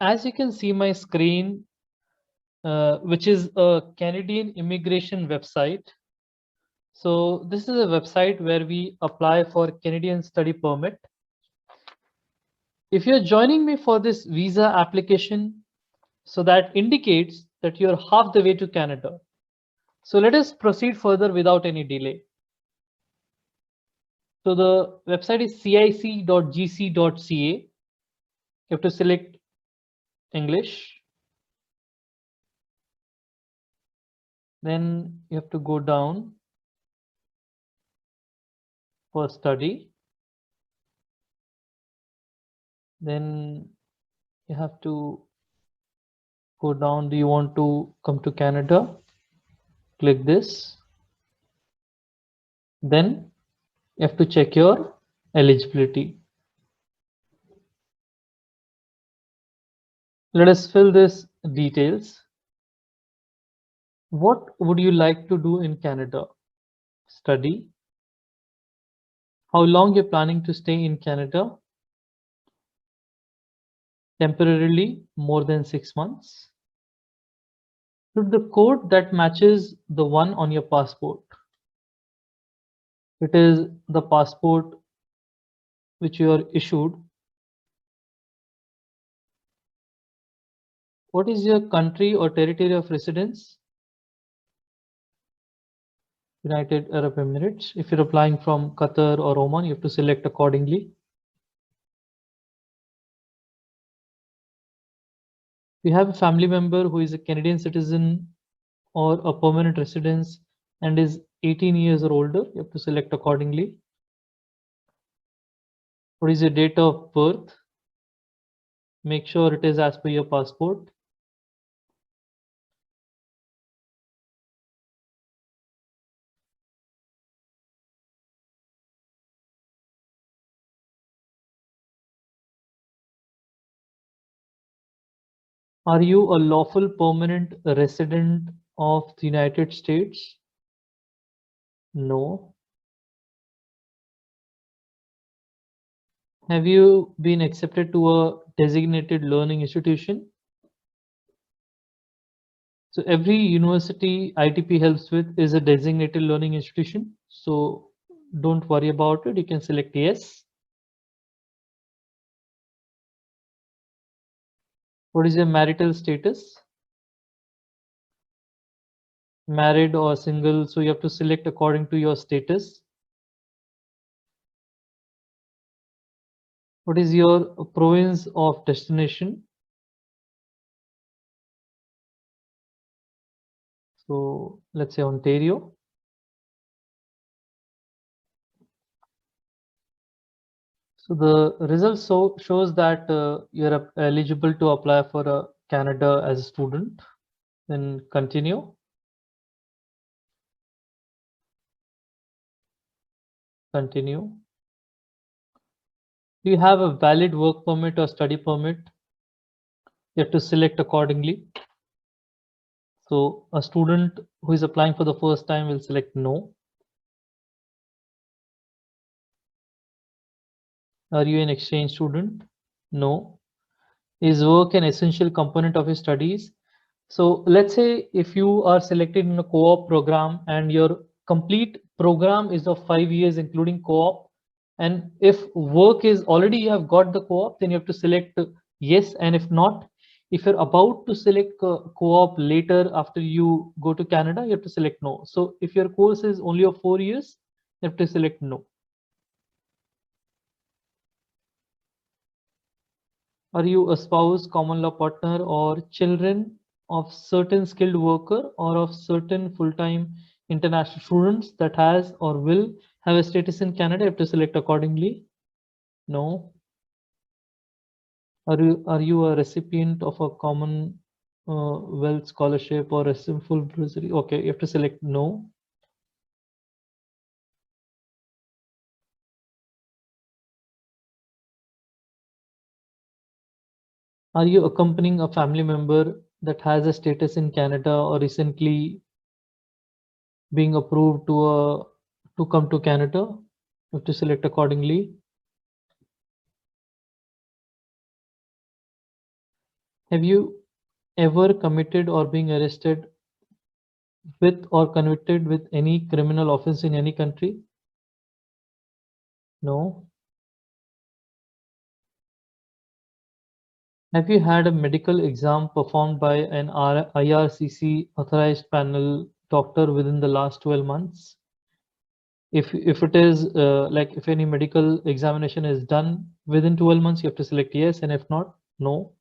as you can see my screen, which is a Canadian immigration website. So this is a website where we apply for Canadian study permit. If you're joining me for this visa application, so that indicates that you're half the way to Canada. So let us proceed further without any delay. So the website is cic.gc.ca. You have to select English. Then you have to go down for study. Then you have to go down. Do you want to come to Canada? Click this. Then you have to check your eligibility. Let us fill this details. What would you like to do in Canada? Study. How long you're planning to stay in Canada? Temporarily, more than 6 months. Put the code that matches the one on your passport. It is the passport which you are issued. What is your country or territory of residence? United Arab Emirates. If you're applying from Qatar or Oman, you have to select accordingly. If you have a family member who is a Canadian citizen or a permanent resident and is 18 years or older, you have to select accordingly. What is your date of birth? Make sure it is as per your passport. Are you a lawful permanent resident of the United States? No. Have you been accepted to a designated learning institution? So every university ITP helps with is a designated learning institution. So don't worry about it. You can select yes. What is your marital status? Married or single? So you have to select according to your status. What is your province of destination? So let's say Ontario. So the result shows that you're eligible to apply for Canada as a student. Then continue. Continue. Do you have a valid work permit or study permit? You have to select accordingly. So a student who is applying for the first time will select no. Are you an exchange student? No. Is work an essential component of your studies? So let's say if you are selected in a co-op program and your complete program is of 5 years including co-op, and if work is already you have got the co-op, then you have to select yes, and if not, if you're about to select co-op later after you go to Canada, you have to select no. So if your course is only of 4 years, you have to select no. Are you a spouse, common law partner, or children of certain skilled worker or of certain full-time international students that has or will have a status in Canada? You have to select accordingly. No. Are you a recipient of a common wealth scholarship or a full bursary? Okay, you have to select no. Are you accompanying a family member that has a status in Canada or recently being approved to come to Canada? You have to select accordingly. Have you ever committed or being arrested with or convicted with any criminal offense in any country? No. Have you had a medical exam performed by an IRCC authorized panel doctor within the last 12 months? If it is like if any medical examination is done within 12 months, you have to select yes, and if not, no.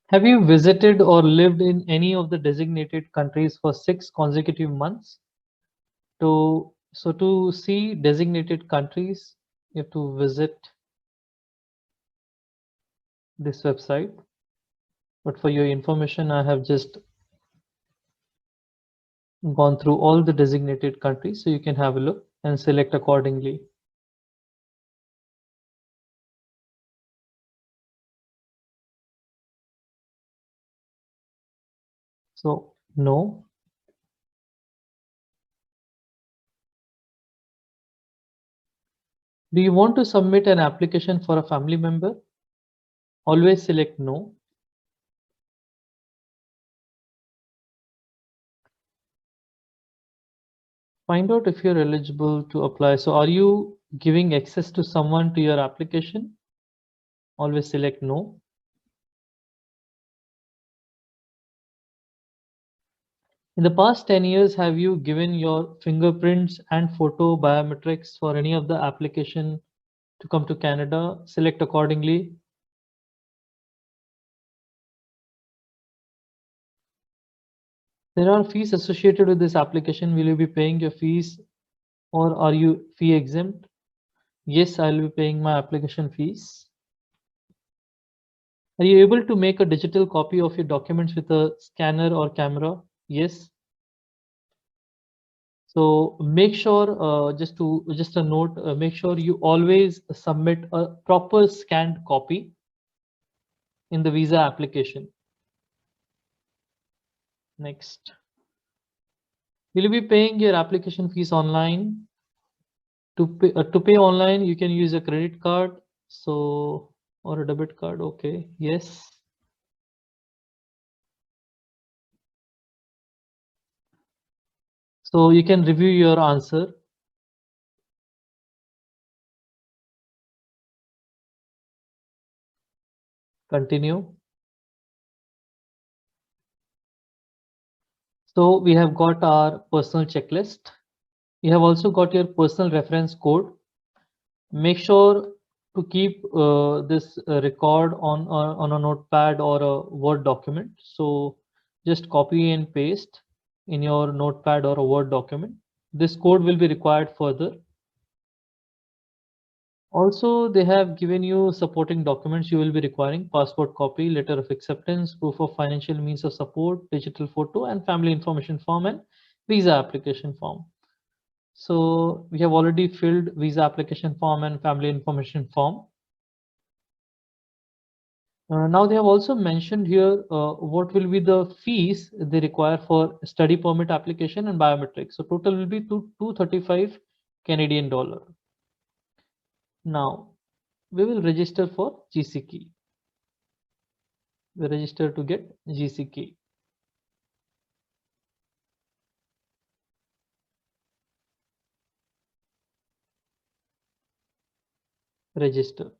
Have you visited or lived in any of the designated countries for 6 consecutive months? So to see designated countries, you have to visit this website. But for your information, I have just gone through all the designated countries, so you can have a look and select accordingly. So no. Do you want to submit an application for a family member? Always select no. Find out if you're eligible to apply. So are you giving access to someone to your application? Always select no. In the past 10 years, have you given your fingerprints and photo biometrics for any of the application to come to Canada? Select accordingly. There are fees associated with this application. Will you be paying your fees or are you fee exempt? Yes, I'll be paying my application fees. Are you able to make a digital copy of your documents with a scanner or camera? Yes. So make sure, just a note, make sure you always submit a proper scanned copy in the visa application. Next. Will you be paying your application fees online? To pay online, you can use a credit card, so or a debit card. Okay, yes. So you can review your answer. Continue. So we have got our personal checklist. You have also got your personal reference code. Make sure to keep this record on a notepad or a Word document. So just copy and paste in your notepad or a Word document. This code will be required further. Also, they have given you supporting documents you will be requiring: passport copy, letter of acceptance, proof of financial means of support, digital photo, and family information form and visa application form. So we have already filled visa application form and family information form. Now they have also mentioned here what will be the fees they require for study permit application and biometrics. So total will be 235 Canadian dollar. Now we will register for GC key. We register to get GC key. Register.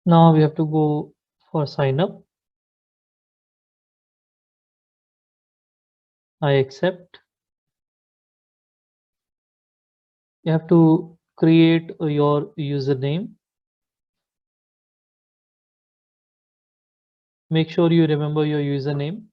Now we have to go for sign up. I accept. You have to create your username. Make sure you remember your username.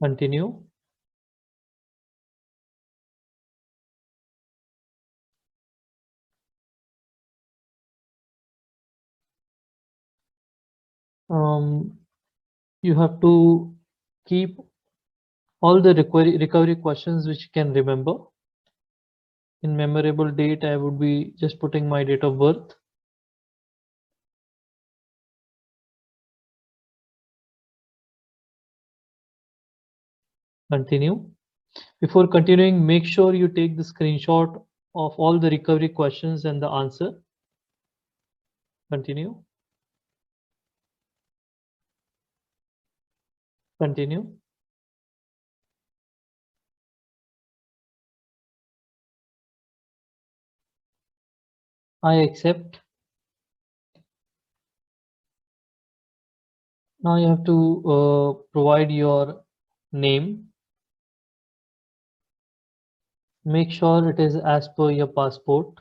Continue. You have to keep all the recovery questions which you can remember. In memorable date, I would be just putting my date of birth. Continue. Before continuing, make sure you take the screenshot of all the recovery questions and the answer. Continue. Continue. I accept. Now you have to provide your name. Make sure it is as per your passport.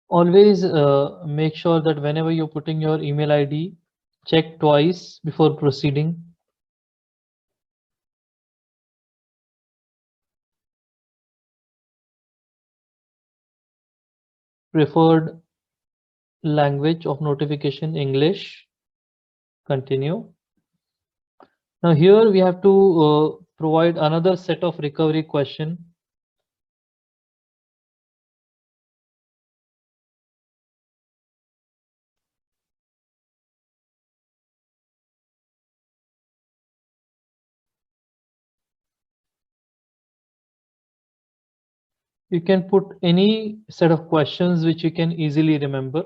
Always make sure that whenever you're putting your email ID, check twice before proceeding. Preferred language of notification English. Continue. Now here we have to provide another set of recovery question. You can put any set of questions which you can easily remember.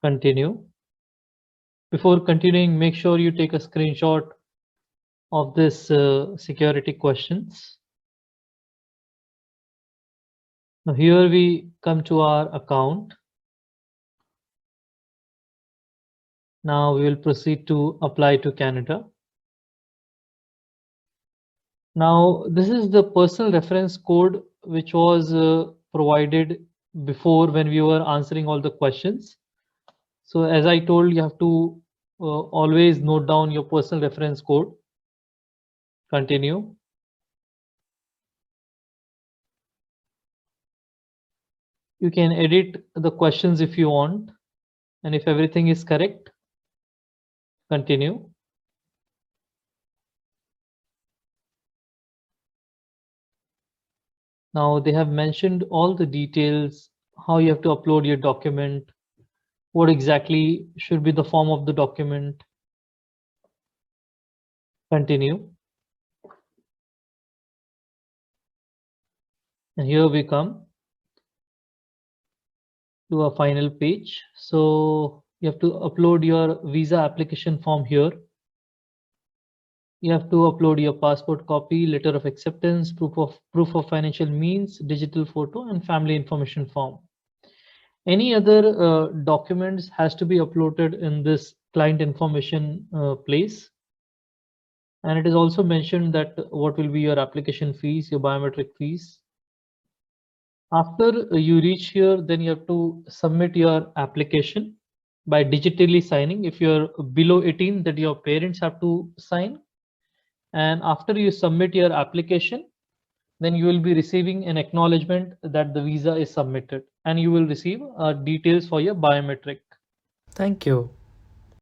Continue. Before continuing, make sure you take a screenshot of this security questions. Now here we come to our account. Now we will proceed to apply to Canada. Now this is the personal reference code which was provided before when we were answering all the questions. So as I told, you have to always note down your personal reference code. Continue. You can edit the questions if you want, and if everything is correct, continue. Now they have mentioned all the details, how you have to upload your document, what exactly should be the form of the document. Continue. And here we come to a final page. So you have to upload your visa application form here. You have to upload your passport copy, letter of acceptance, proof of financial means, digital photo, and family information form. Any other documents has to be uploaded in this client information place. And it is also mentioned that what will be your application fees, your biometric fees. After you reach here, then you have to submit your application by digitally signing. If you're below 18, that your parents have to sign. And after you submit your application, then you will be receiving an acknowledgement that the visa is submitted, and you will receive details for your biometric. Thank you.